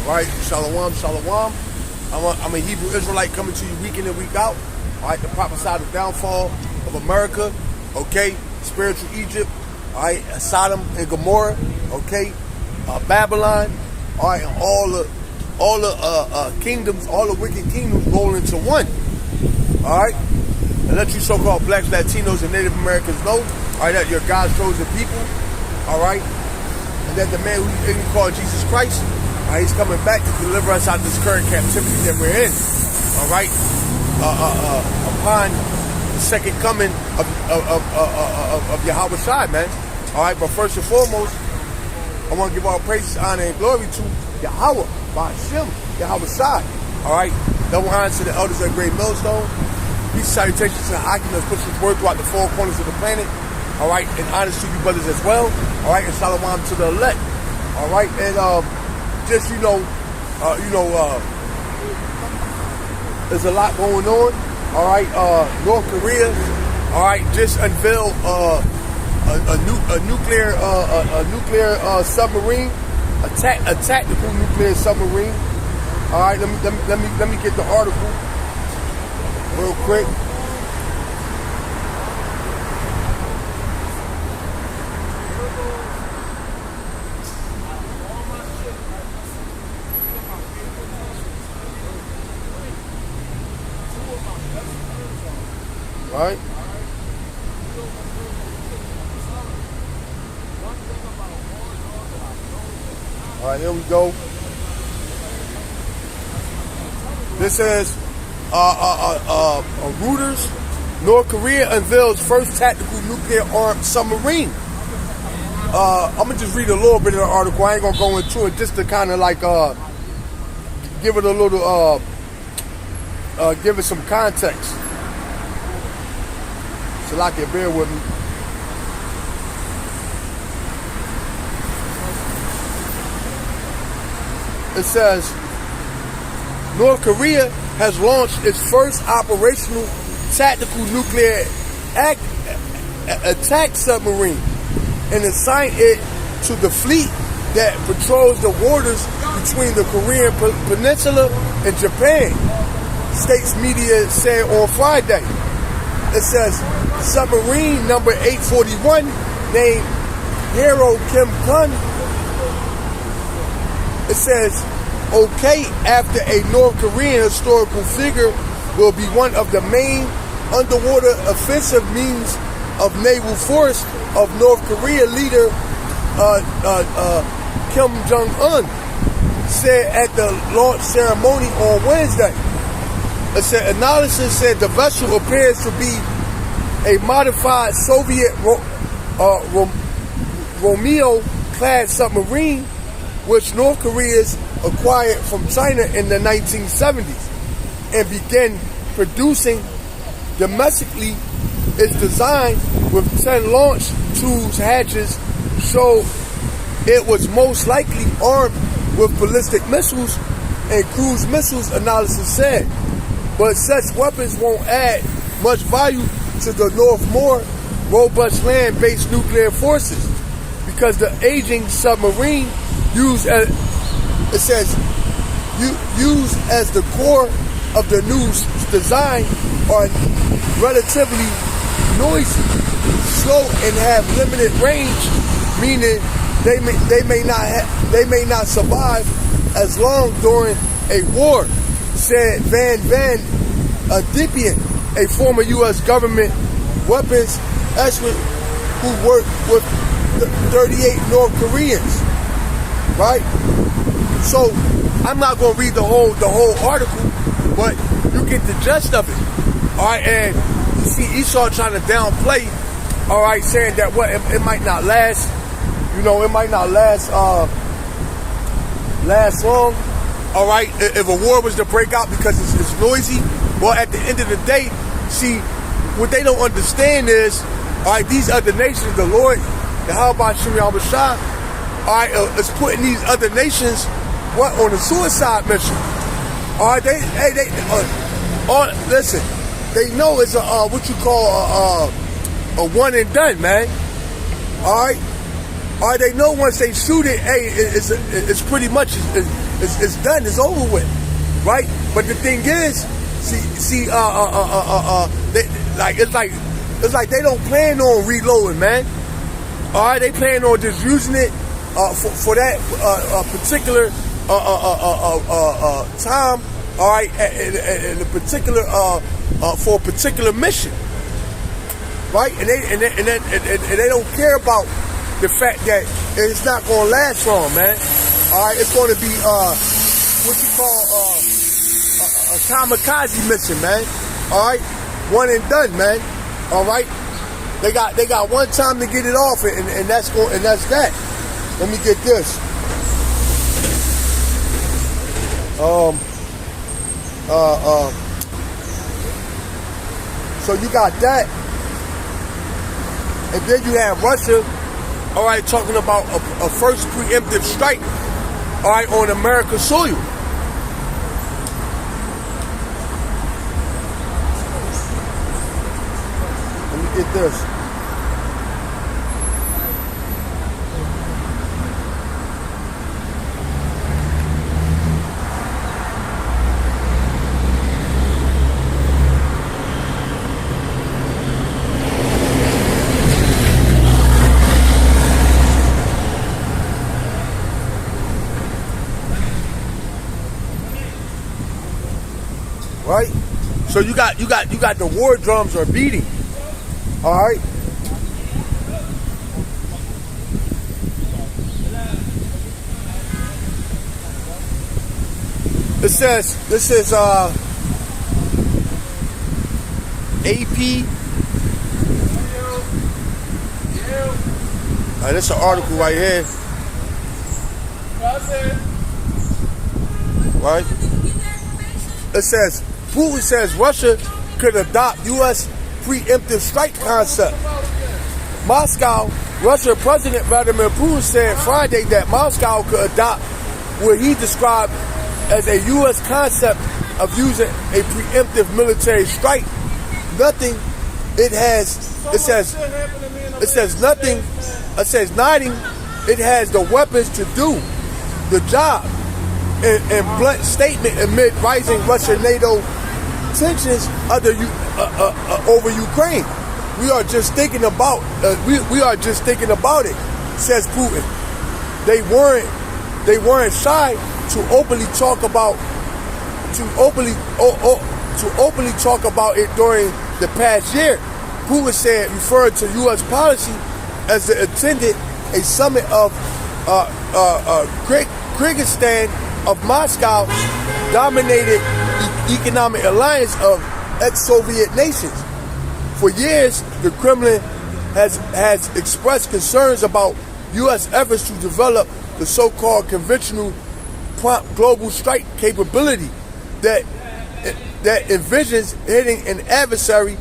Right? Shalom, shalom. I'm a Hebrew Israelite coming to you week in and week out. All right, to prophesy the downfall of America. Okay, spiritual Egypt. All right, Sodom and Gomorrah. Okay, Babylon. All right, and all the kingdoms, all the wicked kingdoms roll into one. All right, and let you so-called blacks, Latinos, and Native Americans know. All right, that you're God's chosen people. All right, and that the man who called Jesus Christ. He's coming back to deliver us out of this current captivity that we're in. All right, upon the second coming of Yahweh Shai, man. All right, but first and foremost, I want to give all praises, honor, and glory to Yahweh, Ba'ashem, Yahweh Shai. All right, double honor to the elders of Great Millstone. Peace, salutations to the Akim that's pushing his word throughout the four corners of the planet. All right, and honors to you brothers as well. All right, and shalom to the elect. All right, and just there's a lot going on. All right, North Korea, all right, just unveiled a nuclear submarine, a tactical nuclear submarine. All right, let me get the article real quick. Right. All right, here we go. This says Reuters, North Korea unveils first tactical nuclear armed submarine. I'm gonna just read a little bit of the article. I ain't gonna go into it, just to kind of like give it a little give it some context. So like it, bear with me. It says, North Korea has launched its first operational tactical nuclear attack submarine and assigned it to the fleet that patrols the waters between the Korean Peninsula and Japan, states media said on Friday. It says, submarine number 841, named Hero Kim Kun. It says, okay, after a North Korean historical figure will be one of the main underwater offensive means of naval force of North Korea leader Kim Jong-un, said at the launch ceremony on Wednesday. It said, analysis said the vessel appears to be a modified Soviet Romeo-class submarine, which North Korea's acquired from China in the 1970s and began producing domestically. Its design with 10 launch tools hatches showed it was most likely armed with ballistic missiles and cruise missiles, analysis said. But such weapons won't add much value to the North more robust land-based nuclear forces because the aging submarine used as the core of the new design are relatively noisy, slow, and have limited range, meaning they may not survive as long during a war, said Van Dipian, a former U.S. government weapons expert who worked with 38 North Koreans. Right? So I'm not going to read the whole article, but you get the gist of it. All right, and you see Esau trying to downplay. All right, saying that it might not last. You know, it might not last long. All right, if a war was to break out because it's noisy. Well, at the end of the day, see, what they don't understand is, all right, these other nations, the Lord, the Ba'ashem Yahweh Shai, all right, is putting these other nations on a suicide mission. All right, listen, they know it's what you call a one and done, man. All right, All right, they know once they shoot it, hey, it's pretty much it's done. It's over with, right? But the thing is, see, it's like they don't plan on reloading, man. All right, they plan on just using it for that particular time. All right, and a particular for a particular mission, right? And they don't care about the fact that it's not going to last long, man. All right, it's going to be what you call a kamikaze mission, man. All right, one and done, man. All right, they got one time to get it off, and that's that. Let me get this. So you got that, and then you have Russia. All right, talking about a first preemptive strike, all right, on American soil. Let me get this. Right? So you got the war drums are beating. All right? This is AP. This is an article right here. Right? It says Putin says Russia could adopt U.S. preemptive strike concept. Moscow, Russia President Vladimir Putin said Friday that Moscow could adopt what he described as a U.S. concept of using a preemptive military strike. It has the weapons to do the job. In blunt statement amid rising Russia-NATO tensions over Ukraine. We are just thinking about it, says Putin. They weren't shy to openly talk about it during the past year. Putin said, referred to U.S. policy as it attended a summit of Kyrgyzstan of Moscow dominated economic alliance of ex-Soviet nations. For years, the Kremlin has expressed concerns about U.S. efforts to develop the so-called conventional prompt global strike capability that envisions hitting an adversary,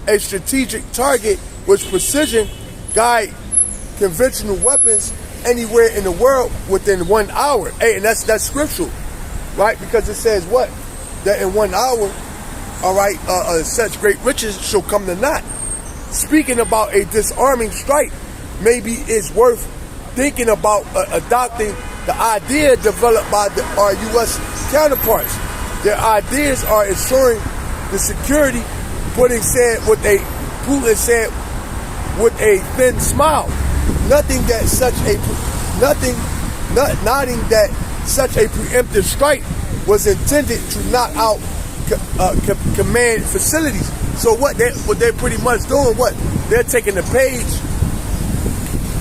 a strategic target with precision, guide conventional weapons anywhere in the world within 1 hour. Hey, and that's scriptural, right? Because it says what? That in 1 hour, all right, such great riches shall come to naught. Speaking about a disarming strike, maybe it's worth thinking about adopting the idea developed by our U.S. counterparts. Their ideas are ensuring the security, Putin said with a thin smile. Noting that such a preemptive strike was intended to knock out command facilities. So what they're pretty much doing, what they're taking the page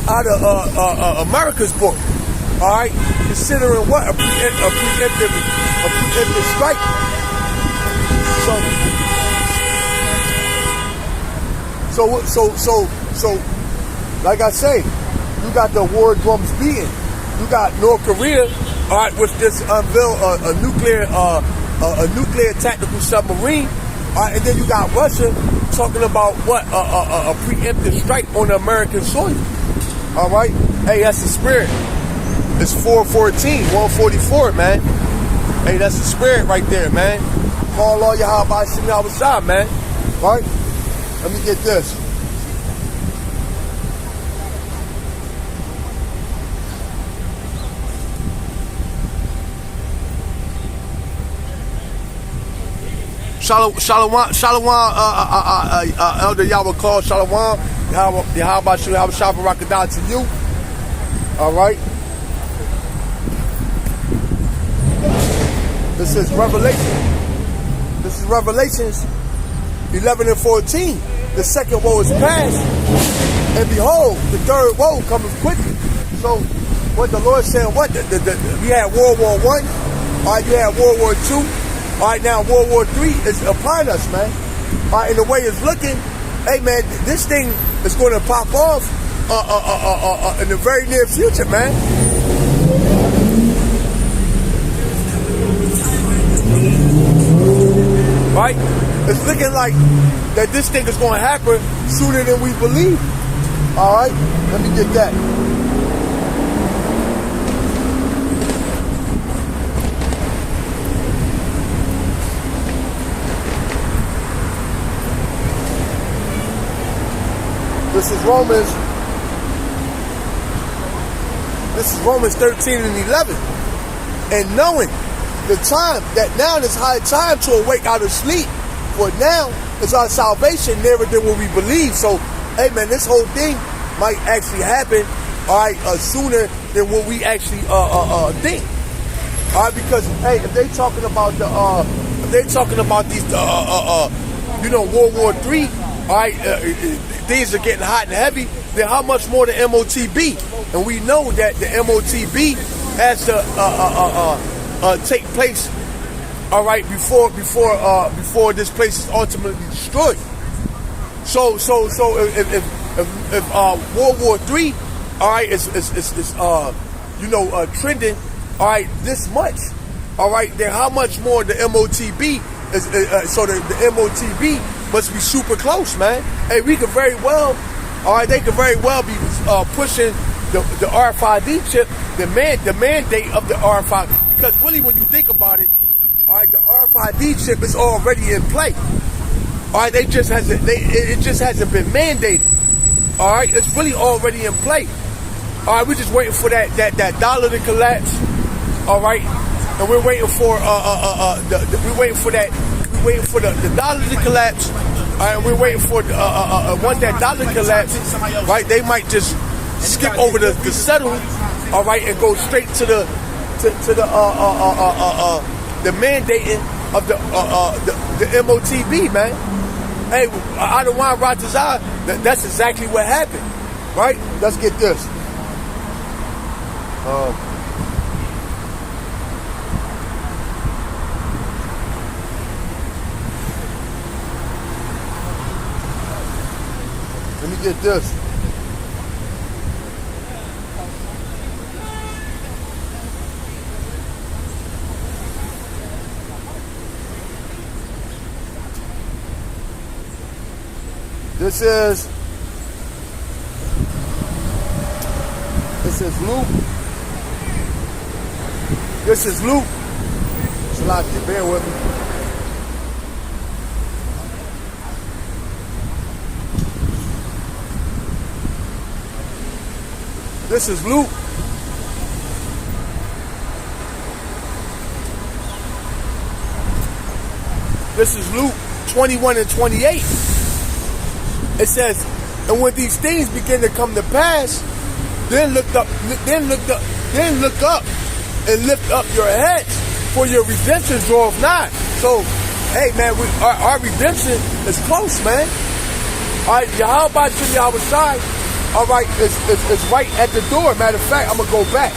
out of America's book. All right, considering what a preemptive strike. So, like I say, you got the war drums beating. You got North Korea, all right, which just unveiled a nuclear tactical submarine. All right, and then you got Russia talking about what a preemptive strike on the American soil. All right, hey, that's the spirit. It's 414, 144, man. Hey, that's the spirit right there, man. Call all your how about sitting outside, man. All right, let me get this. Shalom, Elder Yahweh call, Shalom. How about you? How about Rakadon to you? All right. This is Revelation. This is Revelations 11 and 14. The second woe is past, and behold, the third woe cometh quickly. So, what the Lord said, we had World War I, all right, you had World War II, all right, now World War III is upon us, man. All right, and the way it's looking, hey, man, this thing is going to pop off in the very near future, man. Right? It's looking like that this thing is going to happen sooner than we believe. All right? Let me get that. This is Romans 13 and 11. And knowing the time, that now is high time to awake out of sleep. For now is our salvation nearer than what we believe. So, hey man, this whole thing might actually happen, all right, sooner than what we actually think. All right, because hey, if they talking about these World War III, all right, things are getting hot and heavy, then how much more the MOTB? And we know that the MOTB has to take place, all right, before this place is ultimately destroyed. So if World War III, all right, is trending, all right, this much, all right, then how much more the MOTB is? So the MOTB must be super close, man. Hey, we could very well, all right, they could very well be pushing the RFID chip, the mandate of the RFID. Because really, when you think about it, all right, the RFID chip is already in play. All right, it just hasn't been mandated. All right, it's really already in play. All right, we're just waiting for that dollar to collapse. All right, and we're waiting for the dollar to collapse. All right, and we're waiting for once that dollar collapses, right? They might just skip over the settle, all right, and go straight to the mandating of the MOTB, man. Hey, Adawan Ratazah, that's exactly what happened, right? Let's get this. Let me get this. This Luke. This is Luke. Salaki, bear with me. This is Luke. This is Luke 21 and 28. It says, and when these things begin to come to pass, then look up and lift up your heads, for your redemption draweth nigh. So, hey man, our redemption is close, man. All right, Yahweh Shai, all right, it's right at the door. Matter of fact, I'm gonna go back.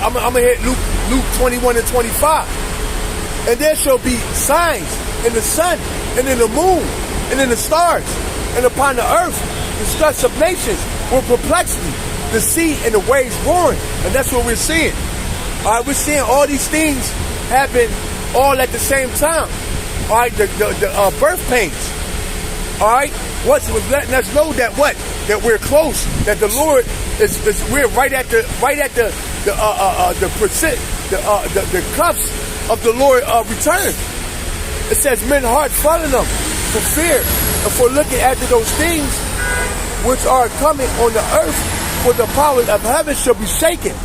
I'm gonna hit Luke 21 and 25. And there shall be signs in the sun and in the moon and in the stars and upon the earth, distress of nations with perplexity, the sea and the waves roaring. And that's what we're seeing. All right, we're seeing all these things happen all at the same time. All right, the birth pains. All right, what's letting us know that we're close, that the Lord we're right at the cuffs of the Lord return. It says, men heart falling them, for fear and for looking after those things which are coming on the earth, for the powers of heaven shall be shaken.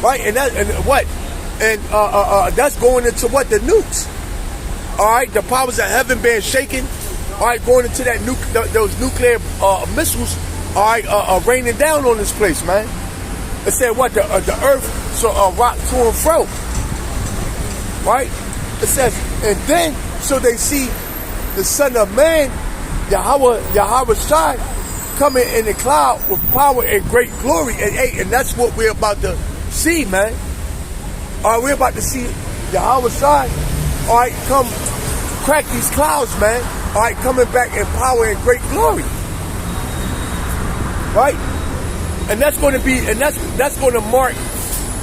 Right? And that, and what? And that's going into what? The nukes. All right, the powers of heaven being shaken. All right, going into that those nuclear missiles. All right, raining down on this place, man. It said what? The earth shall rock to and fro. Right? It says, and then so they see the Son of Man, Yahweh Shai, coming in the cloud with power and great glory. And that's what we're about to see, man. All right, we're about to see Yahweh Shai, all right, come crack these clouds, man. All right, coming back in power and great glory. Right? And that's going to be, and that's going to mark,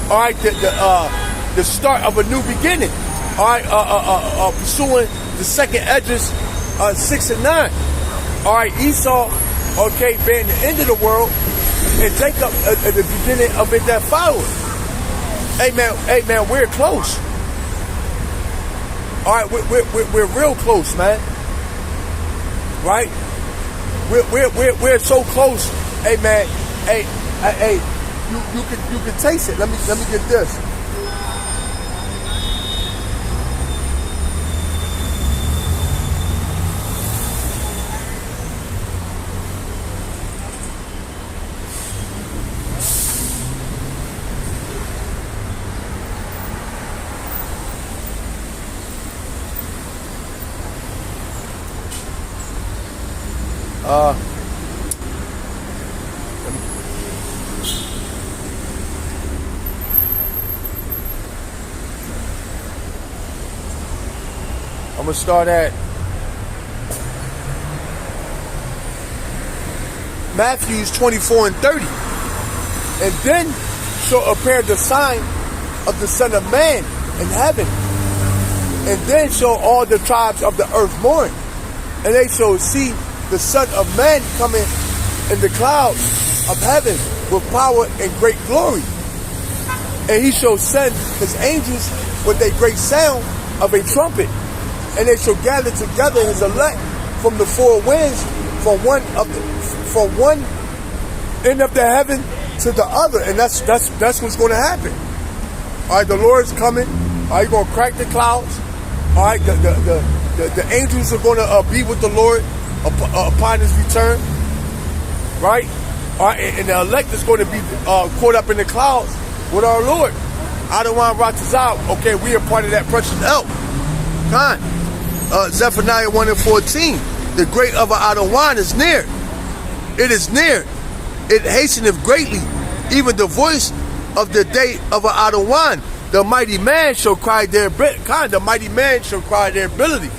all right, the start of a new beginning. All right, pursuing the second edges, 6 and 9. All right, Esau, okay, being the end of the world, and Jacob at the beginning of it that followed. Hey man, we're close. All right, we're real close, man. Right? We're so close. Hey man, hey, you can taste it. Let me get this. I'm going to start at Matthew 24 and 30. And then shall appear the sign of the Son of Man in heaven. And then shall all the tribes of the earth mourn. And they shall see the Son of Man coming in the clouds of heaven with power and great glory. And he shall send his angels with a great sound of a trumpet. And they shall gather together his elect from the four winds, from one end of the heaven to the other. And that's what's going to happen. All right, the Lord is coming. All right, he's going to crack the clouds. All right, the angels are going to be with the Lord upon his return. Right? All right, and the elect is going to be caught up in the clouds with our Lord. Adawan Ratazal. Okay, we are part of that precious elk. Khan. Zephaniah 1 and 14. The great of Adawan is near. It is near. It hasteneth greatly. Even the voice of the day of Adawan. The mighty man shall cry their the mighty man shall cry their bitterly.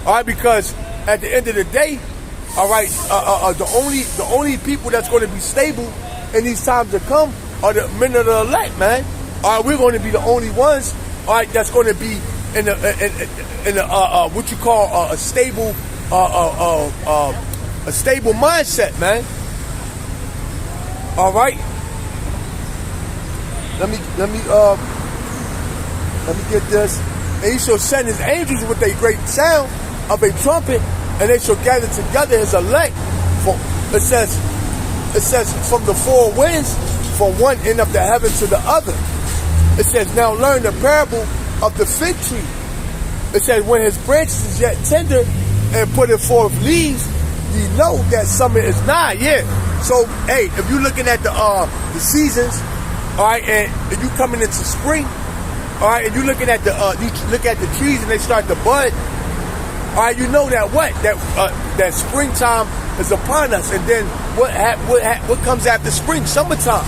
All right, because at the end of the day, all right, the only people that's going to be stable in these times to come are the men of the elect, man. All right, we're going to be the only ones, all right, that's going to be in a what you call a stable mindset, man. All right. Let me get this. And he shall send his angels with a great sound of a trumpet, and they shall gather together his elect. It says from the four winds, from one end of the heaven to the other. It says, now learn the parable of the fig tree. It says, when his branches is yet tender and putting forth leaves, ye know that summer is nigh. Yeah. So, hey, if you're looking at the seasons, all right, and if you coming into spring, all right, and you looking at you look at the trees and they start to bud, all right, you know that that springtime is upon us, and then what comes after spring? Summertime.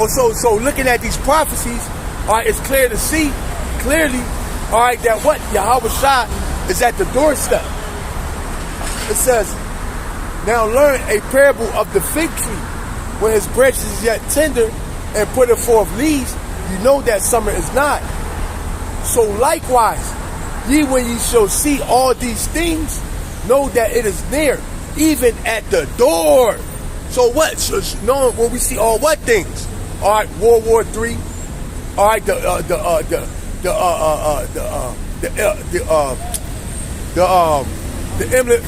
Or so looking at these prophecies, all right, it's clear to see clearly, all right, that Yahweh Shai is at the doorstep. It says, now learn a parable of the fig tree. When his branches is yet tender and putting forth leaves, you know that summer is not. So likewise, ye when ye shall see all these things, know that it is near, even at the door. So what? So knowing when we see all what things? All right, World War III. All right,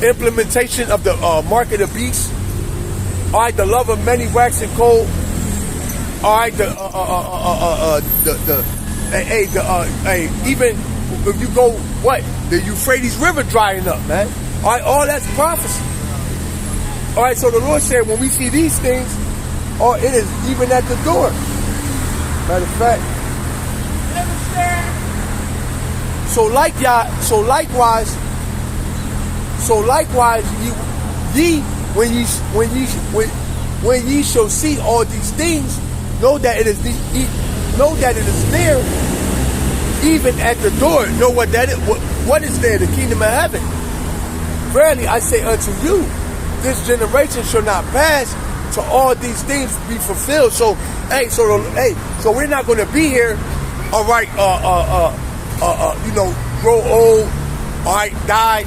implementation of the mark of the beast. All right, the love of many waxing cold. All right, even if you go the Euphrates River drying up, man. All right, all that's prophecy. All right, so the Lord said when we see these things, it is even at the door. Matter of fact. So likewise, when ye shall see all these things, know that it is there, even at the door. Know what that is? What is there? The kingdom of heaven. Verily I say unto you, this generation shall not pass till all these things be fulfilled. So we're not going to be here. All right, grow old. All right, die.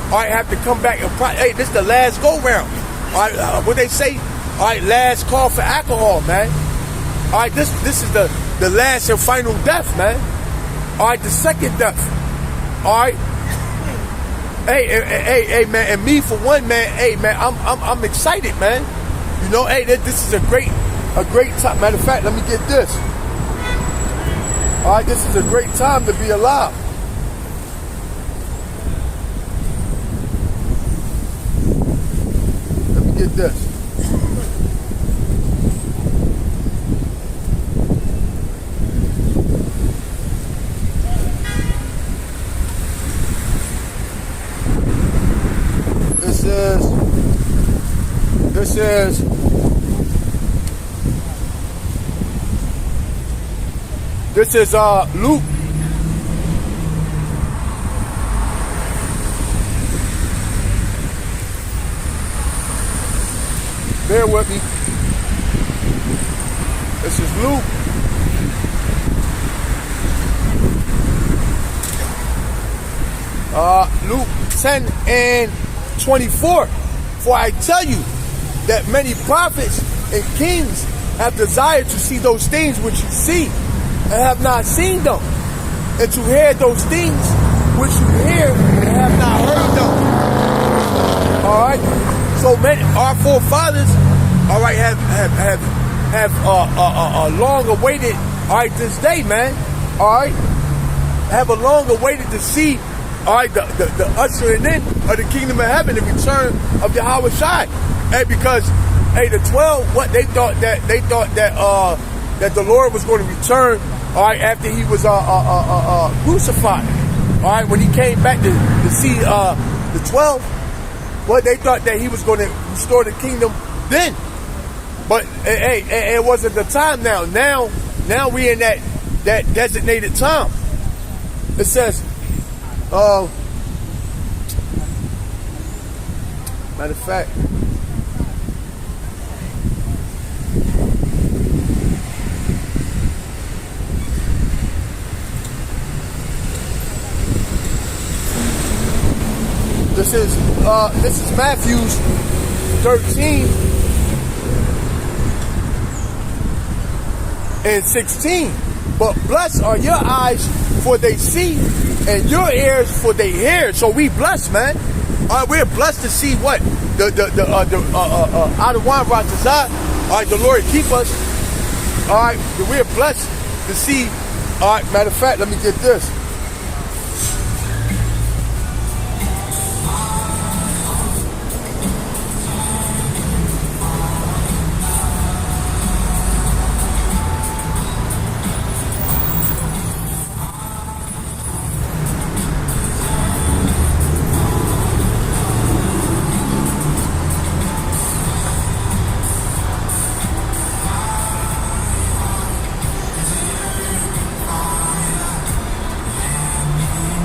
All right, have to come back and this is the last go round. All right, what they say? All right, last call for alcohol, man. All right, this is the last and final death, man. All right, the second death. All right. Hey, man, and me for one, man. Hey, man, I'm excited, man. You know, this is a great time. Matter of fact, let me get this. All right, this is a great time to be alive. Let me get this. This is Luke. Bear with me. This is Luke. Luke 10 and 24. For I tell you that many prophets and kings have desired to see those things which you see and have not seen them, and to hear those things which you hear and have not heard them. All right. So many our forefathers, all right, have long awaited, all right, this day, man. All right, have a long awaited to see. All right, the ushering in of the kingdom of heaven, the return of Yahweh Shai. Hey, because the 12, what they thought that the Lord was going to return. All right, after he was crucified. All right, when he came back to see the 12, well, they thought that he was going to restore the kingdom then. But it wasn't the time now. Now we're in that designated time. It says. Matter of fact, this is Matthew's 13 and 16. But blessed are your eyes, for they see, and your ears, for they hear. So we blessed, man. All right, we're blessed to see what the Adawan Ratazah. All right, the Lord keep us. All right, we're blessed to see. All right, matter of fact, let me get this.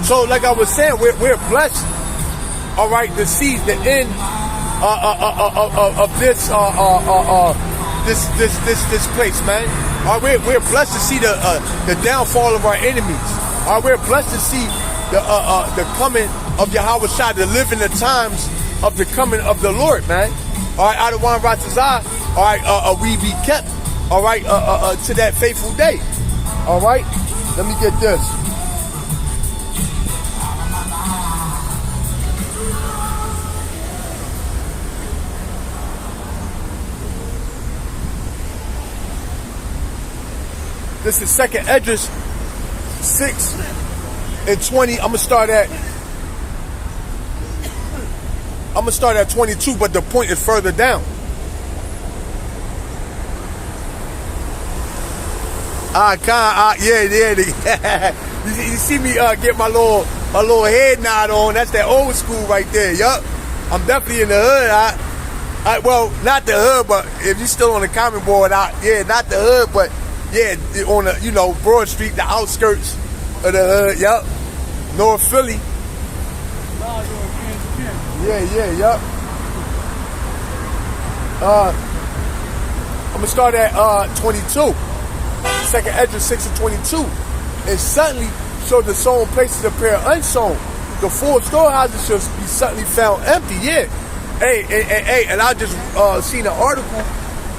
So, like I was saying, we're blessed, all right, to see the end of this place, man. All right, we're blessed to see the downfall of our enemies. All right, we're blessed to see the coming of Yahweh Shai, to live in the times of the coming of the Lord, man. All right, Adawan Ratazah, all right, we be kept, all right, to that faithful day. All right, let me get this. This is Second Esdras 6 and 20. I'm gonna start at 22, but the point is further down. Yeah. You see me get my little head nod on. That's that old school right there. Yup. I'm definitely in the hood. Well, not the hood, but if you're still on the common board, not the hood, but yeah, on the Broad Street, the outskirts of the hood. Yup. North Philly. Yup. I'm gonna start at 22. Second Esdras 6 and 22. And suddenly showed the sown places appear unsown. The four storehouses shall be suddenly found empty. Yeah. Hey, and I just seen an article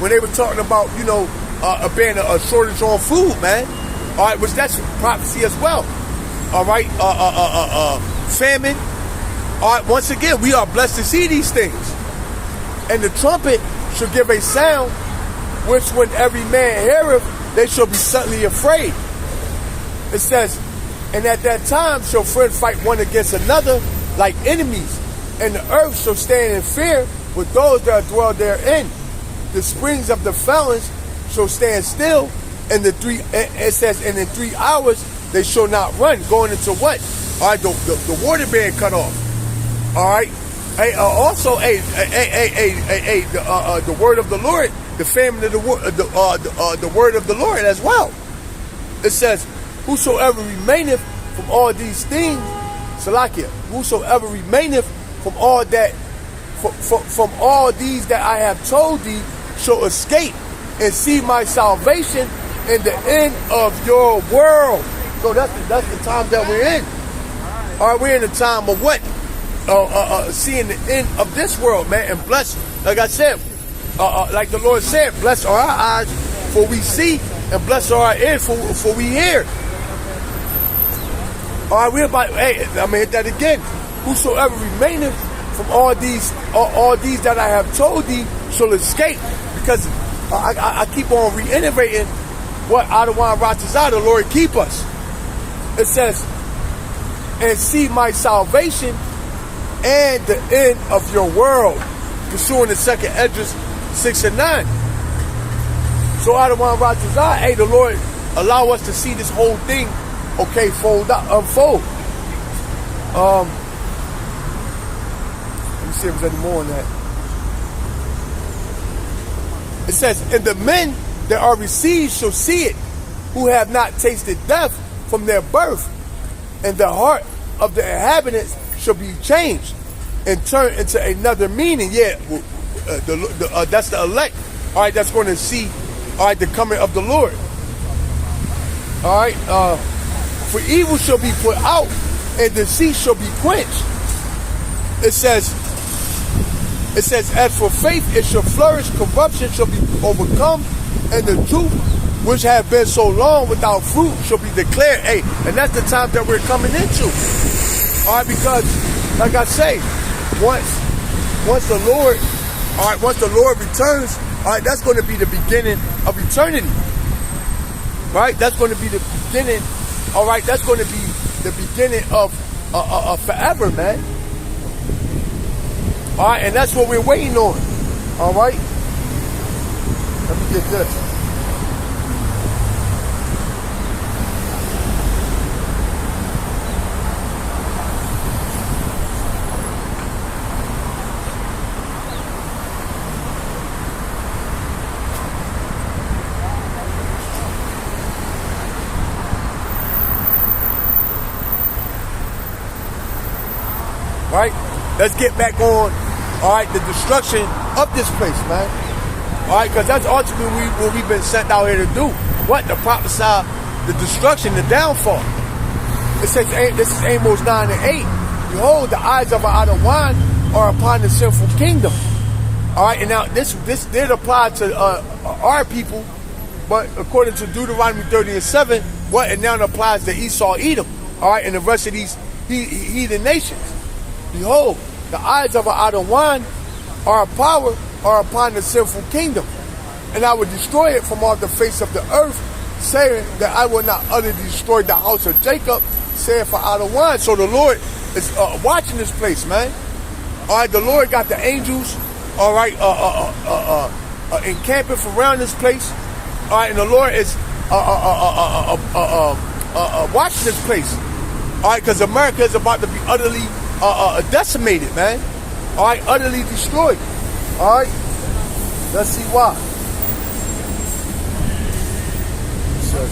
when they were talking about, being a shortage on food, man. All right, which that's prophecy as well. All right, famine. All right, once again, we are blessed to see these things. And the trumpet shall give a sound, which when every man heareth, they shall be suddenly afraid. It says, and at that time shall friend fight one against another like enemies, and the earth shall stand in fear with those that dwell therein. The springs of the fountains shall stand still, and it says, and in 3 hours they shall not run. Going into what? All right, the water being cut off. All right. Hey, also, the word of the Lord, the famine of the word of the Lord as well. It says, whosoever remaineth from all these things, Salakia, whosoever remaineth from all that, from all these that I have told thee, shall escape and see my salvation in the end of your world. So that's the time that we're in. All right, we're in the time of what? Seeing the end of this world, man, and blessed, like I said, like the Lord said, blessed are our eyes for we see, and blessed are our ears for we hear. All right, we're about. Hey, I'm gonna hit that again. Whosoever remaineth from all these that I have told thee shall escape, because I keep on reiterating what Adawan Ratazah, the Lord keep us. It says, and see my salvation and the end of your world, pursuing the Second Esdras 6 and 9. So Adawan Ratazah, hey, the Lord allow us to see this whole thing, okay, unfold. Let me see if there's any more on that. It says, and the men that are received shall see it, who have not tasted death from their birth, and the heart of the inhabitants shall be changed and turned into another meaning. Yeah, that's the elect. All right, that's going to see, all right, the coming of the Lord. All right, for evil shall be put out, and deceit shall be quenched. It says, as for faith, it shall flourish, corruption shall be overcome, and the truth, which have been so long without fruit, shall be declared. Hey, and that's the time that we're coming into. All right, because, like I say, once the Lord returns, all right, that's going to be the beginning of eternity. Right? That's going to be the beginning. All right, that's going to be the beginning of forever, man. All right, and that's what we're waiting on. All right, let me get this. Right? Let's get back on, all right, the destruction of this place, man. All right, because that's ultimately what we've been sent out here to do. What? To prophesy the destruction, the downfall. It says, this is Amos 9 and 8. Behold, the eyes of Adawan are upon the sinful kingdom. All right, and now this did apply to our people, but according to Deuteronomy 30 and 7, what? It now applies to Esau, Edom, all right, and the rest of these heathen nations. Behold, the eyes of Adawan are upon the sinful kingdom, and I will destroy it from off the face of the earth, saying that I will not utterly destroy the house of Jacob, saith for out of wine. So the Lord is watching this place, man. All right, the Lord got the angels, all right, encamping around this place. All right, and the Lord is watching this place. All right, because America is about to be utterly decimated, man. All right, utterly destroyed. All right, let's see why. It says,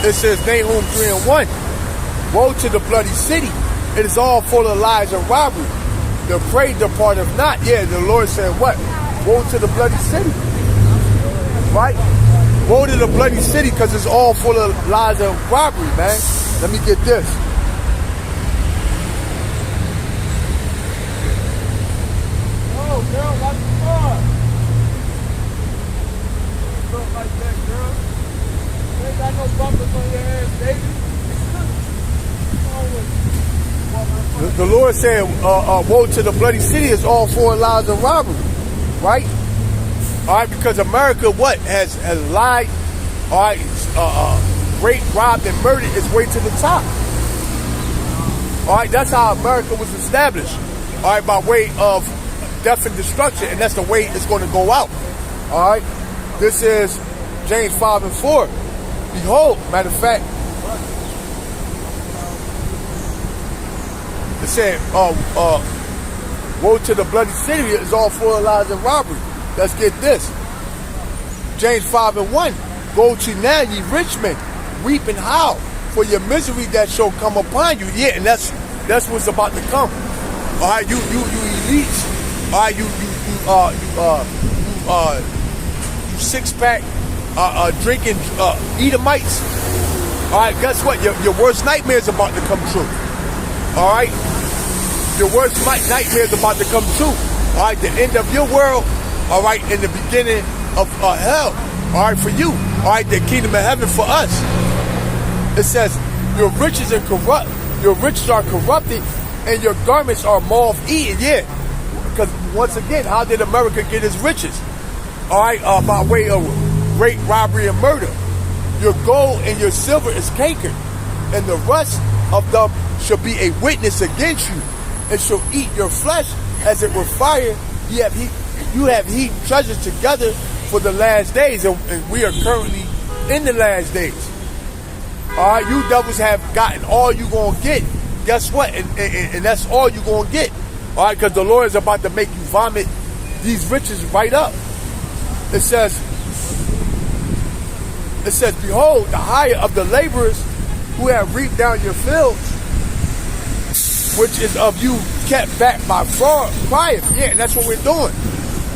it says Nahum 3:1. Woe to the bloody city. It is all full of lies and robbery. The prey departeth not. Yeah, the Lord said what? Woe to the bloody city. Right? Woe to the bloody city because it's all full of lies and robbery, man. Let me get this. Oh, girl, watch the car. Look like that, girl. You ain't got no bumpers on your ass, baby. The Lord said, woe to the bloody city is all full of lies and robbery. Right? All right, because America, what? Has lied, all right, raped, robbed, and murdered its way to the top. All right, that's how America was established. All right, by way of death and destruction, and that's the way it's going to go out. All right, this is James 5:4. Behold, matter of fact, it said, woe to the bloody city is all full of lies and robbery. Let's get this. James 5:1. Go to now, ye rich men, weep and howl for your misery that shall come upon you. Yeah, and that's what's about to come. All right, you elites. All right, you 6-pack drinking Edomites. All right, guess what? Your worst nightmare is about to come true. All right, your worst nightmare is about to come true. All right, the end of your world. All right, in the beginning of hell. All right, for you. All right, the kingdom of heaven for us. It says, your riches are corrupted, and your garments are moth-eaten. Yeah, because once again, how did America get its riches? All right, by way of rape, robbery, and murder. Your gold and your silver is cankered, and the rust of them shall be a witness against you, and shall eat your flesh as it were fire. You have heaped treasures together for the last days, and we are currently in the last days. All right, you devils have gotten all you gonna get. Guess what? And that's all you gonna get. All right, because the Lord is about to make you vomit these riches right up. It says, behold, the hire of the laborers who have reaped down your fields, which is of you kept back by fraud, crieth. Yeah, and that's what we're doing.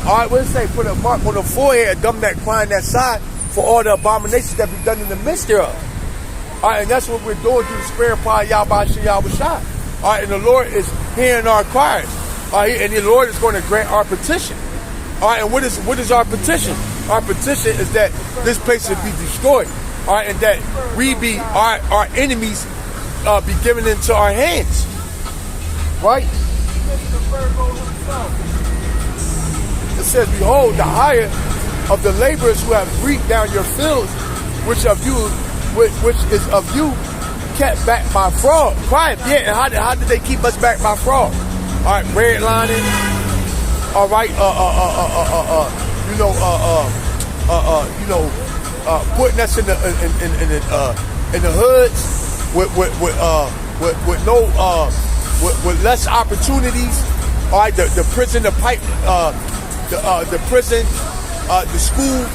All right, we'll say, put a mark on the forehead, dumb that crying that side for all the abominations that be done in the midst thereof. All right, and that's what we're doing through the spirit of power, Yahweh Shai. All right, and the Lord is hearing our cries. All right, and the Lord is going to grant our petition. All right, and what is our petition? Our petition is that this place should be destroyed. All right, and that we be our enemies be given into our hands. Right? It says, behold, the hire of the laborers who have reaped down your fields, which is of you, kept back by fraud. Quiet, yeah. And how did they keep us back by fraud? All right, redlining. All right, putting us in the hoods with less opportunities. All right, the prison, the pipe. The prison, the school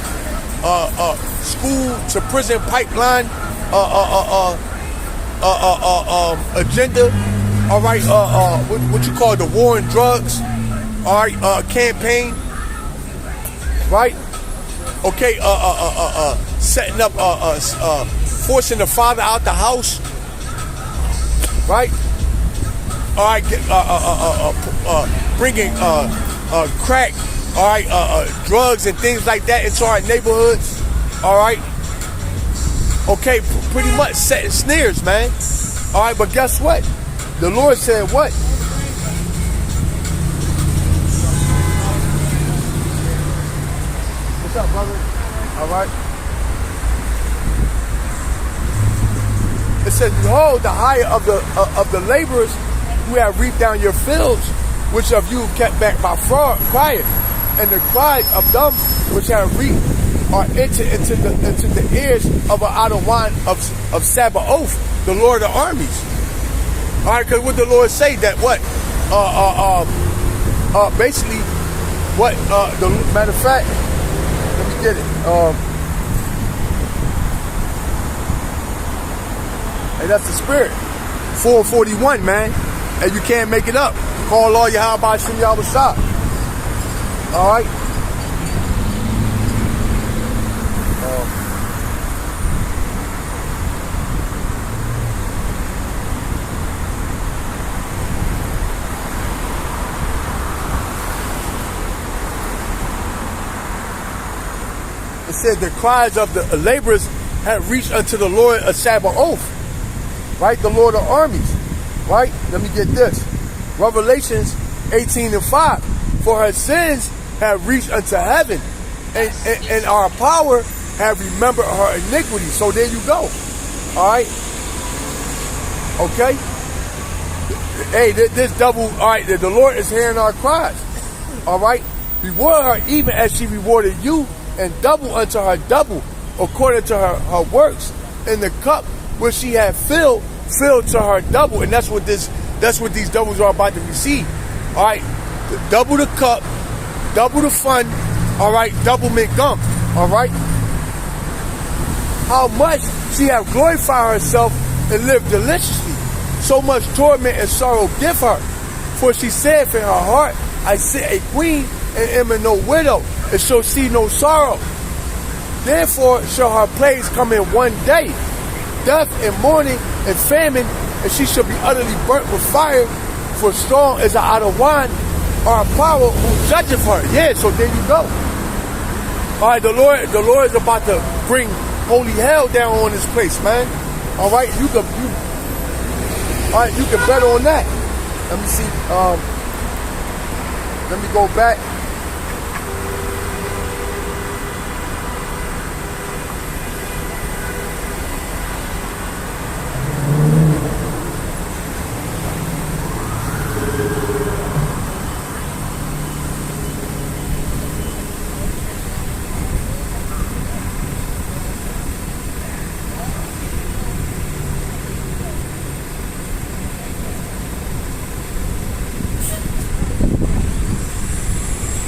to prison pipeline agenda. All right, what you call the war on drugs. All right, campaign. Right. Okay. Setting up, forcing the father out the house. Right. All right. Bringing crack all right, drugs and things like that into our neighborhoods, all right? Okay, pretty much setting snares, man. All right, but guess what? The Lord said what? What's up, brother? All right. It says, behold, the hire of the laborers who have reaped down your fields, which of you kept back by fraud, quiet, and the cries of them which have reaped are entered into the ears of an Adawan of Sabaoth, the Lord of armies. All right, because what the Lord say that what? Basically, what? The matter of fact, let me get it. And that's the spirit. 441, man. And you can't make it up. Call all your how about Shim Yahweh Shah. All right. It said the cries of the laborers had reached unto the Lord of Sabaoth. Right? The Lord of armies. Right? Let me get this. Revelations 18:5. For her sins have reached unto heaven, and our power have remembered her iniquity. So there you go. Alright? Okay? Hey, this double, alright, the Lord is hearing our cries. Alright? Reward her even as she rewarded you, and double unto her double, according to her works. In the cup which she had filled to her double. And that's what these doubles are about to receive. Alright? Double the cup, double the fun, alright, double mint gum. Alright? How much she have glorified herself and lived deliciously. So much torment and sorrow give her. For she said in her heart, I sit a queen and am no widow, and shall see no sorrow. Therefore shall her plagues come in one day, death and mourning and famine, and she shall be utterly burnt with fire. For strong is the Adawan, our power who judgeth her. Yeah, so there you go. All right, the Lord is about to bring holy hell down on this place, man. All right, you can bet on that. Let me see. Let me go back.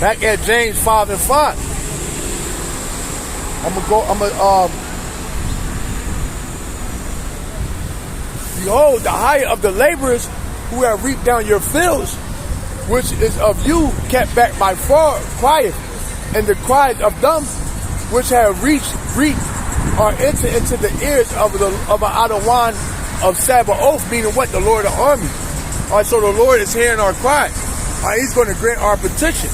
Back at James 5:5. Behold, the hire of the laborers who have reaped down your fields, which is of you kept back by fraud, crieth, and the cries of them which have reaped are entered into the ears of an Adawan of Sabaoth, meaning what? The Lord of armies. All right, so the Lord is hearing our cries. All right, He's going to grant our petition.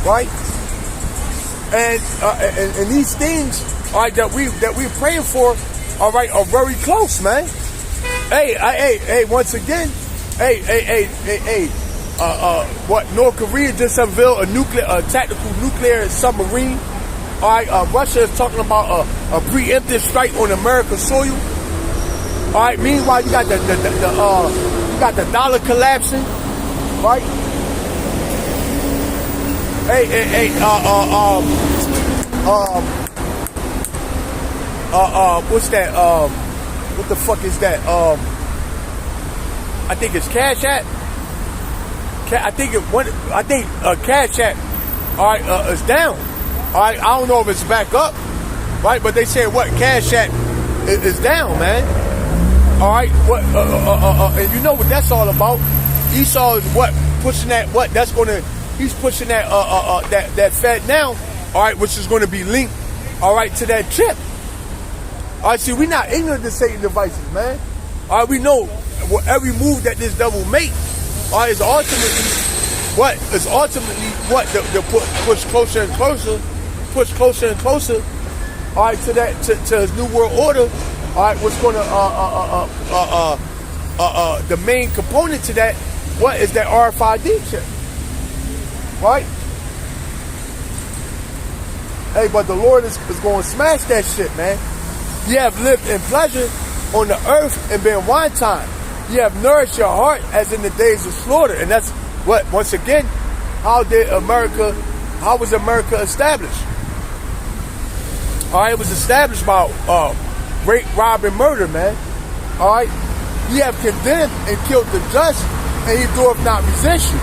Right, and these things, all right, that we're praying for, all right, are very close, man. Hey, once again, what North Korea just unveiled a tactical nuclear submarine. All right, Russia is talking about a preemptive strike on American soil. All right, meanwhile you got the dollar collapsing, right? What's that? What the fuck is that? I think it's Cash App. I think Cash App, all right, is down. All right, I don't know if it's back up, right? But they said what? Cash App is down, man. All right, what? And you know what that's all about? Esau is what? Pushing that what? That's gonna. He's pushing that that Fed now, all right, which is going to be linked, all right, to that chip. All right, see, we're not ignorant to Satan devices, man. All right, we know every move that this devil makes, all right, is ultimately, what is ultimately what the push closer and closer, all right, to his new world order. All right, what's going to the main component to that? What is that RFID chip? Right? Hey, but the Lord is going to smash that shit, man. You have lived in pleasure on the earth and been wine-time. You have nourished your heart as in the days of slaughter. And that's what, once again, how was America established? All right, it was established by rape, rob, and murder, man. All right? Ye have condemned and killed the just, and he doeth not resist you.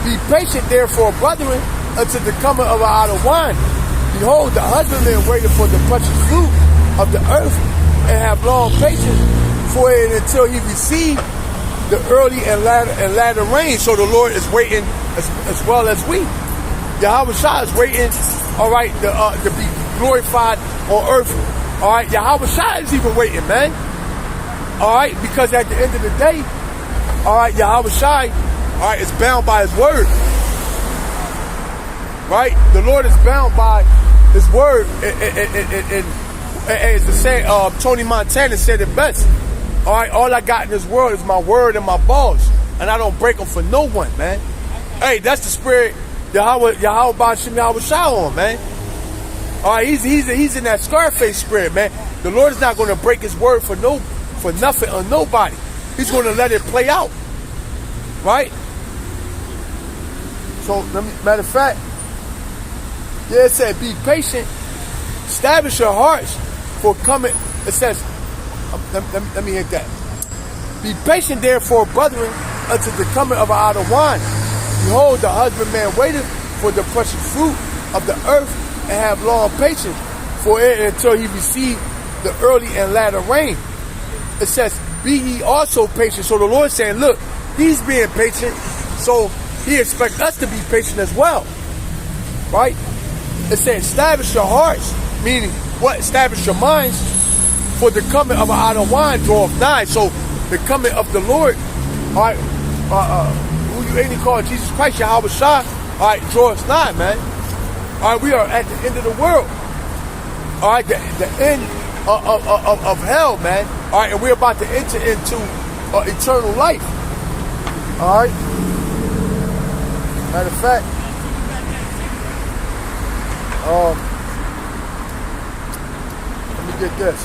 Be patient, therefore, brethren, until the coming of our out of wine. Behold, the husbandman waited for the precious fruit of the earth, and have long patience for it until he receive the early and latter rain. So the Lord is waiting as well as we. Yahweh Shah is waiting, all right, to be glorified on earth. All right, Yahweh Shah is even waiting, man. All right, because at the end of the day, all right, Yahweh Shai, all right, is bound by his word. Right? The Lord is bound by his word. And as the saying, Tony Montana said it best. All right, all I got in this world is my word and my balls. And I don't break them for no one, man. Hey, that's the spirit Yahweh Bashim Yahweh Shai on, man. All right, he's in that Scarface spirit, man. The Lord is not going to break his word for nothing or nobody. He's going to let it play out. Right? So, matter of fact, yeah, it said, be patient, establish your hearts for coming. It says, let me hit that. Be patient, therefore, brethren, until the coming of our out of wine. Behold, the husbandman waiteth for the precious fruit of the earth, and have long patience for it until he receive the early and latter rain. It says, be ye also patient. So the Lord's saying, look, he's being patient, so he expects us to be patient as well. Right? It says, establish your hearts, meaning what? Establish your minds, for the coming of our out of wine draweth nigh. So the coming of the Lord, all right, who you ain't called Jesus Christ, Yahweh Shai, all right, draweth nigh, man. All right, we are at the end of the world. All right, the end of hell, man. All right, and we're about to enter into eternal life. All right. Matter of fact, let me get this.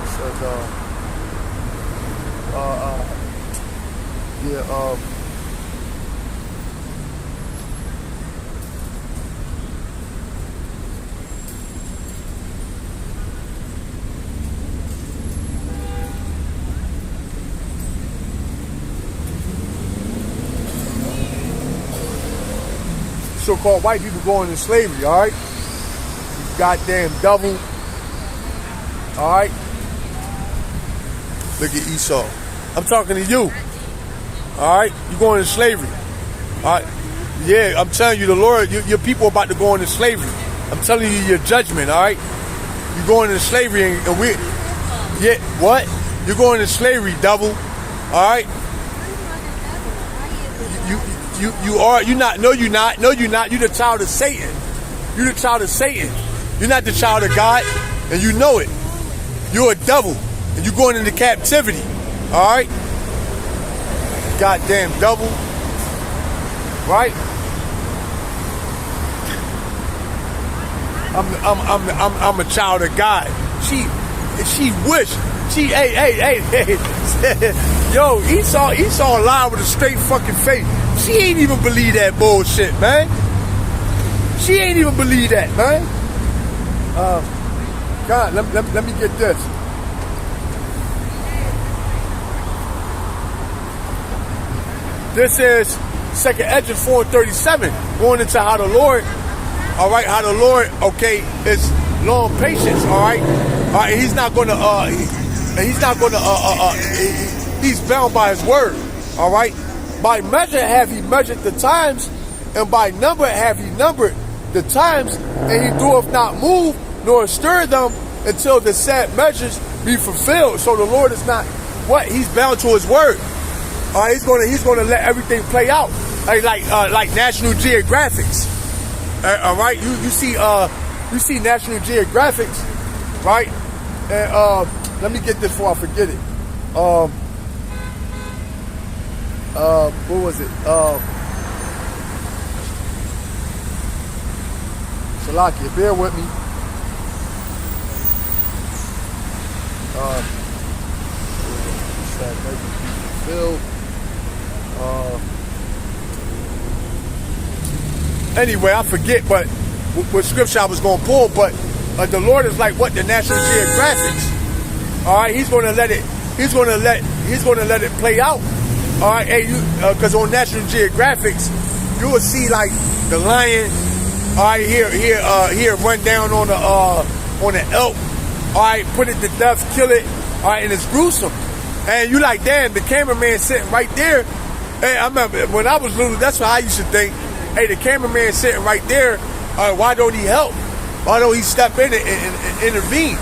It says, so-called white people going into slavery, all right? You goddamn devil, all right? Look at Esau. I'm talking to you, all right? You going into slavery, all right? Yeah, I'm telling you, the Lord, your people are about to go into slavery. I'm telling you your judgment, all right? You're going into slavery, and we, yeah, what? You're going into slavery, devil, all right? You are, you're not, no you're not, you're the child of Satan. You're the child of Satan. You're not the child of God, and you know it. You're a devil, and you're going into captivity, all right? Goddamn devil, right? I'm a child of God. She wish. Hey. Yo, Esau lied with a straight fucking face. She ain't even believe that bullshit, man. She ain't even believe that, man. God, let me get this. This is 2nd Ezra 4:37, going into how the Lord, all right, how the Lord, okay, is long patience, all right? All right, he's not gonna, he's bound by his word, all right? By measure have he measured the times, and by number have he numbered the times, and he doeth not move nor stir them until the said measures be fulfilled. So the Lord is not what? He's bound to his word. All right, he's gonna let everything play out, like National Geographics. All right, you see National Geographics, right? And let me get this before I forget it. What was it? Salakia, bear with me. Anyway, I forget, but what scripture I was going to pull, but the Lord is like what the National Geographics. All right, He's going to let it play out. All right, hey, because on National Geographics, you will see like the lion. All right, here run down on the elk. All right, put it to death, kill it. All right, and it's gruesome. And you like, damn, the cameraman sitting right there. Hey, I remember when I was little, that's what I used to think. Hey, the cameraman sitting right there. Why don't he help? Why don't he step in and intervene?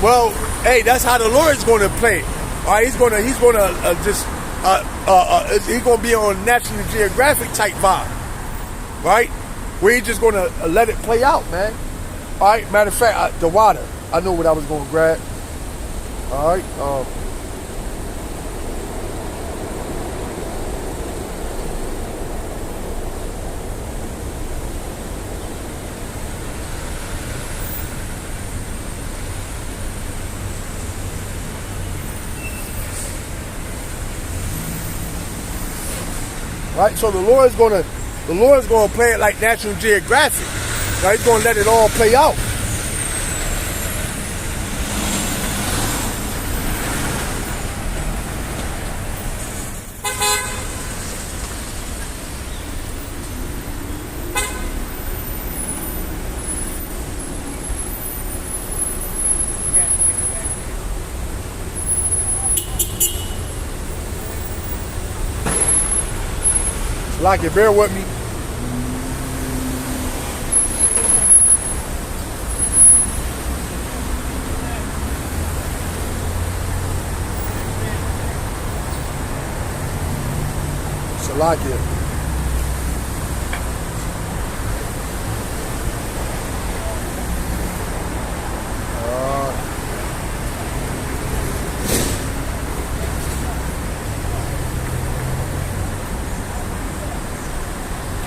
Well, hey, that's how the Lord's going to play. All right, he's going to be on National Geographic type vibe, right? Where he's just going to let it play out, man. All right, matter of fact, the water. I know what I was going to grab. All right. Right, so the Lord's gonna play it like National Geographic. Right, He's gonna let it all play out. Like it, bear with me. Salakia.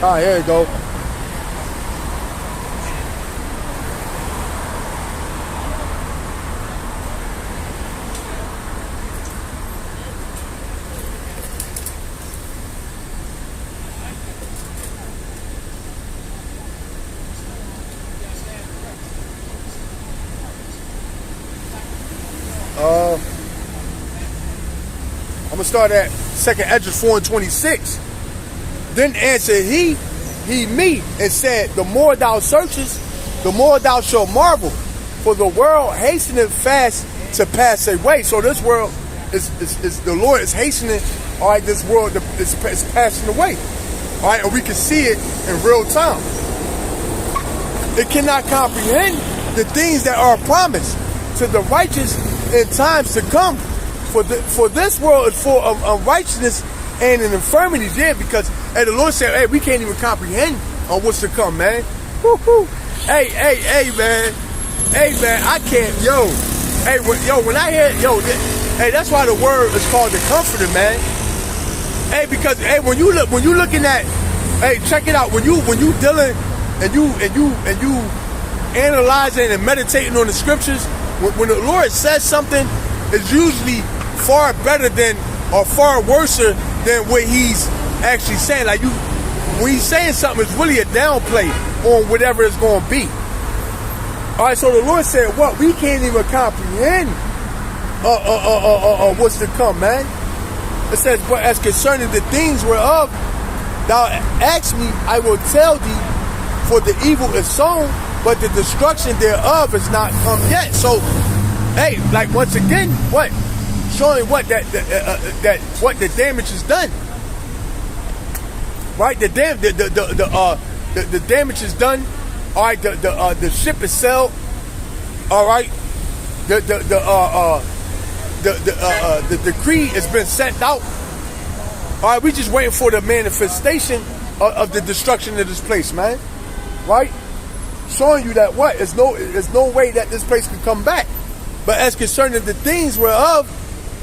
Ah, here you go. I'm gonna start at 2nd Esdras 4:26. Then answered he me, and said, the more thou searchest, the more thou shalt marvel, for the world hasteneth fast to pass away. So this world is the Lord is hastening. All right, this world is passing away. All right, and we can see it in real time. It cannot comprehend the things that are promised to the righteous in times to come. For this world is full of unrighteousness and an infirmities, yeah, because the Lord said, hey, we can't even comprehend on what's to come, man. Woo-hoo. Hey, man. Hey, man, I can't, when I hear, hey, that's why the word is called the Comforter, man. Hey, because, hey, when you looking at, hey, check it out, when you dealing and you analyzing and meditating on the scriptures, when the Lord says something, it's usually far better than or far worse than what he's actually saying. Like when he's saying something, it's really a downplay on whatever it's going to be. All right, so the Lord said, "What we can't even comprehend what's to come, man." It says, "But as concerning the things whereof thou ask me, I will tell thee. For the evil is sown, but the destruction thereof is not come yet." So, hey, like once again, what? Showing what that what the damage is done, right? The damage is done. All right, the ship is sailed. All right, the decree has been sent out. All right, we just waiting for the manifestation of the destruction of this place, man. Right? Showing you that what? There's no way that this place can come back. But as concerning the things whereof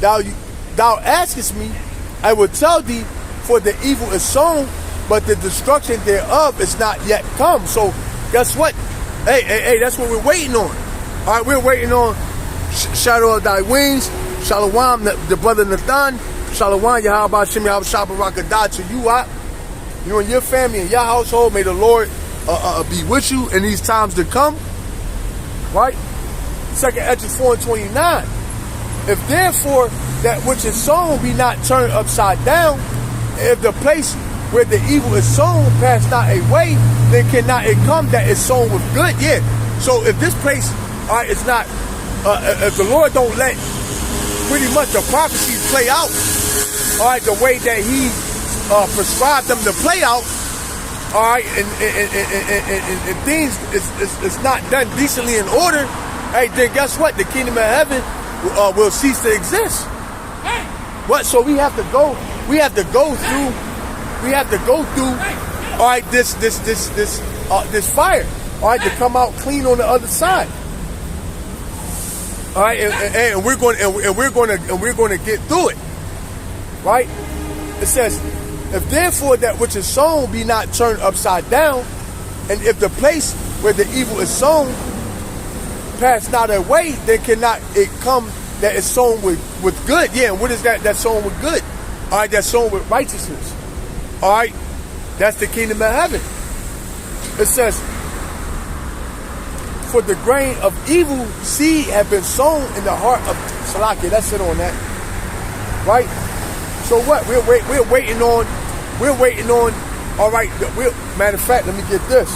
thou askest me, I will tell thee, for the evil is sown, but the destruction thereof is not yet come. So guess what? Hey, that's what we're waiting on. All right, we're waiting on shadow of thy wings. Shalom, the brother Nathan. Shalom, Yahweh Shem Yahweh Shabbat to you, you and your family and your household. May the Lord be with you in these times to come. Right? 2nd Esdras 4:29. If therefore that which is sown be not turned upside down, if the place where the evil is sown pass not away, then cannot it come that is sown with good. Yeah. So if this place, all right, it's not, if the Lord don't let pretty much the prophecies play out, all right, the way that He prescribed them to play out, all right, and things is not done decently in order, hey, then guess what? The kingdom of heaven will cease to exist. What? So we have to go through, all right, this fire, all right, to come out clean on the other side. All right, and we're going to get through it. Right? It says, if therefore that which is sown be not turned upside down, and if the place where the evil is sown pass not away, then cannot it come that is sown with good. Yeah, and what is that? That's sown with good. All right, that's sown with righteousness. All right, that's the kingdom of heaven. It says, for the grain of evil seed have been sown in the heart of Salakia. That's it on that. Right? So what? We're waiting on. All right. Matter of fact, let me get this.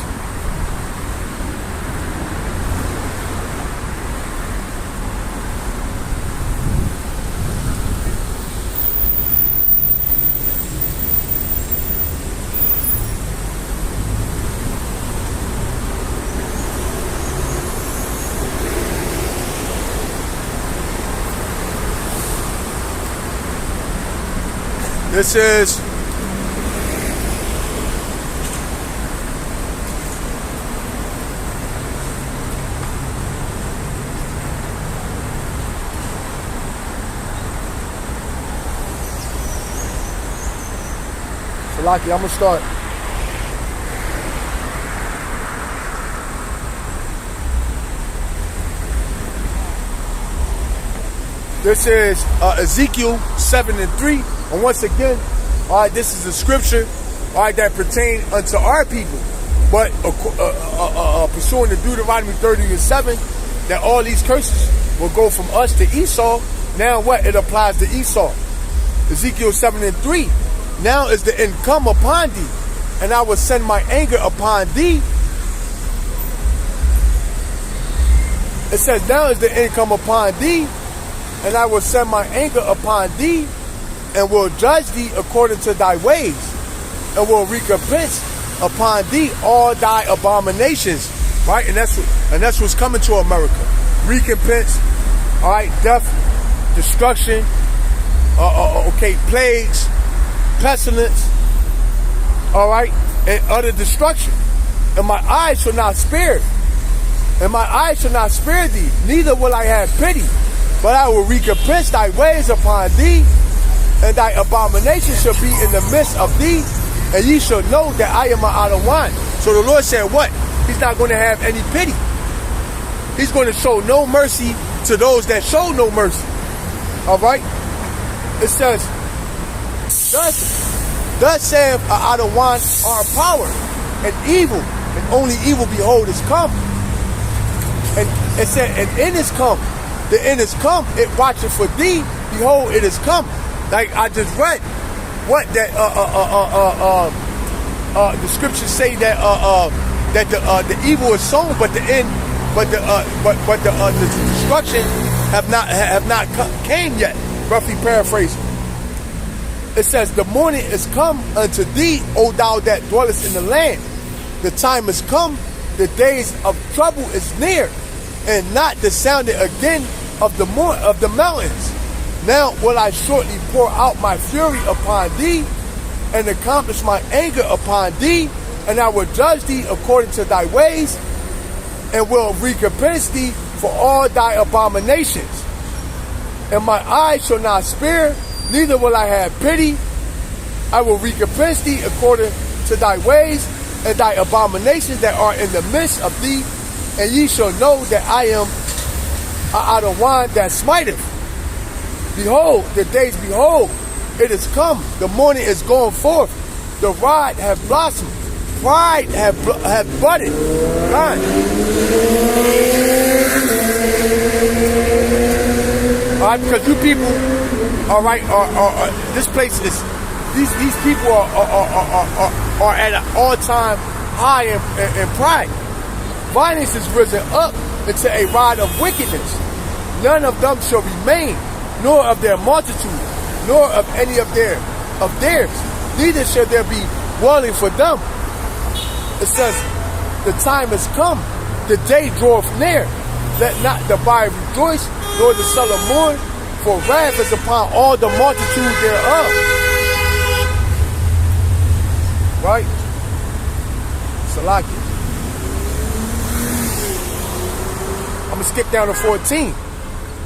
This is Salaki, I'm gonna start. This is Ezekiel 7:3. And once again, all right, this is a scripture, all right, that pertain unto our people. But pursuing the Deuteronomy 30:7, that all these curses will go from us to Esau. Now what? It applies to Esau. Ezekiel 7:3. Now is the end come upon thee, and I will send my anger upon thee. It says, now is the end come upon thee, and I will send my anger upon thee, and will judge thee according to thy ways, and will recompense upon thee all thy abominations. Right? And that's what's coming to America. Recompense, all right, death, destruction, plagues, pestilence, all right, and utter destruction. And my eyes shall not spare, and my eyes shall not spare thee, neither will I have pity, but I will recompense thy ways upon thee, and thy abomination shall be in the midst of thee, and ye shall know that I am Adonai. So the Lord said what? He's not going to have any pity. He's going to show no mercy to those that show no mercy. All right? It says, thus saith Adonai our power, and evil, and only evil, behold, is come. And it said, and end is come. The end is come. It watcheth for thee. Behold, it is come. Like I just read, what that the scriptures say that the evil is sown, but the end, but the destruction have not came yet. Roughly paraphrasing. It says, the morning is come unto thee, O thou that dwellest in the land. The time is come, the days of trouble is near, and not the sounding again of the mountains. Now will I shortly pour out my fury upon thee, and accomplish my anger upon thee, and I will judge thee according to thy ways, and will recompense thee for all thy abominations. And my eyes shall not spare, neither will I have pity. I will recompense thee according to thy ways, and thy abominations that are in the midst of thee, and ye shall know that I am Adonai that smiteth. Behold, the days, behold, it is come, the morning is going forth, the rod hath blossomed, pride hath budded. God. All right, because you people, all right, this place is, these people are at an all-time high in pride. Violence is risen up into a rod of wickedness. None of them shall remain, nor of their multitude, nor of any of theirs. Neither shall there be dwelling for them. It says, the time has come, the day draweth near. Let not the buyer rejoice, nor the seller mourn, for wrath is upon all the multitude thereof. Right? Salaki. I'm going to skip down to 14.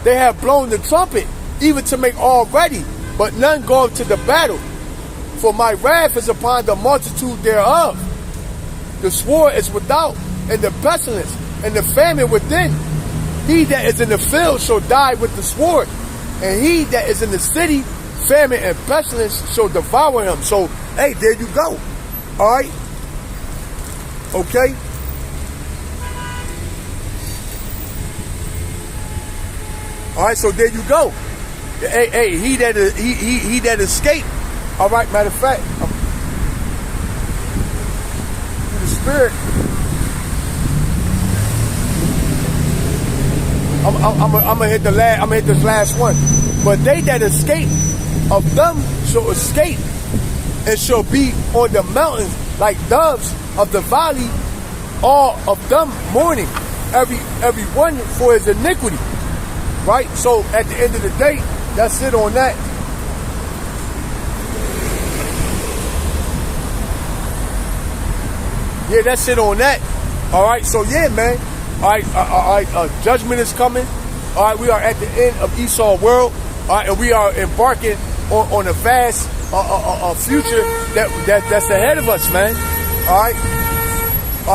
They have blown the trumpet, even to make all ready, but none go to the battle. For my wrath is upon the multitude thereof. The sword is without, and the pestilence, and the famine within. He that is in the field shall die with the sword, and he that is in the city, famine and pestilence shall devour him. So, hey, there you go. All right? Okay? All right, so there you go. Hey, he that escaped. All right, matter of fact, through the Spirit, I'm gonna hit this last one. But they that escape of them shall escape, and shall be on the mountains like doves of the valley, all of them mourning, every one for his iniquity. Right? So at the end of the day, that's it on that. Yeah, that's it on that. All right, so yeah, man. All right, judgment is coming. All right, we are at the end of Esau world. All right, and we are embarking on a vast future that's ahead of us, man. All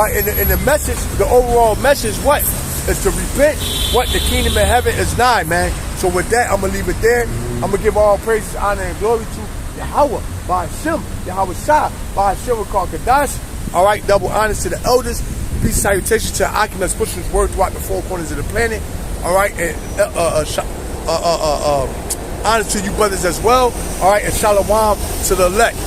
right, and the message, the overall message, what? Is to repent. What? The kingdom of heaven is nigh, man. So with that, I'm going to leave it there. I'm going to give all praises, honor, and glory to Yahweh, by Hashem, Yahweh Shah, by Hashem, called Kadash. All right, double honors to the elders. Peace and salutations to Akim that's pushing his word throughout the four corners of the planet. All right, and honor to you brothers as well. All right, and shalom to the elect.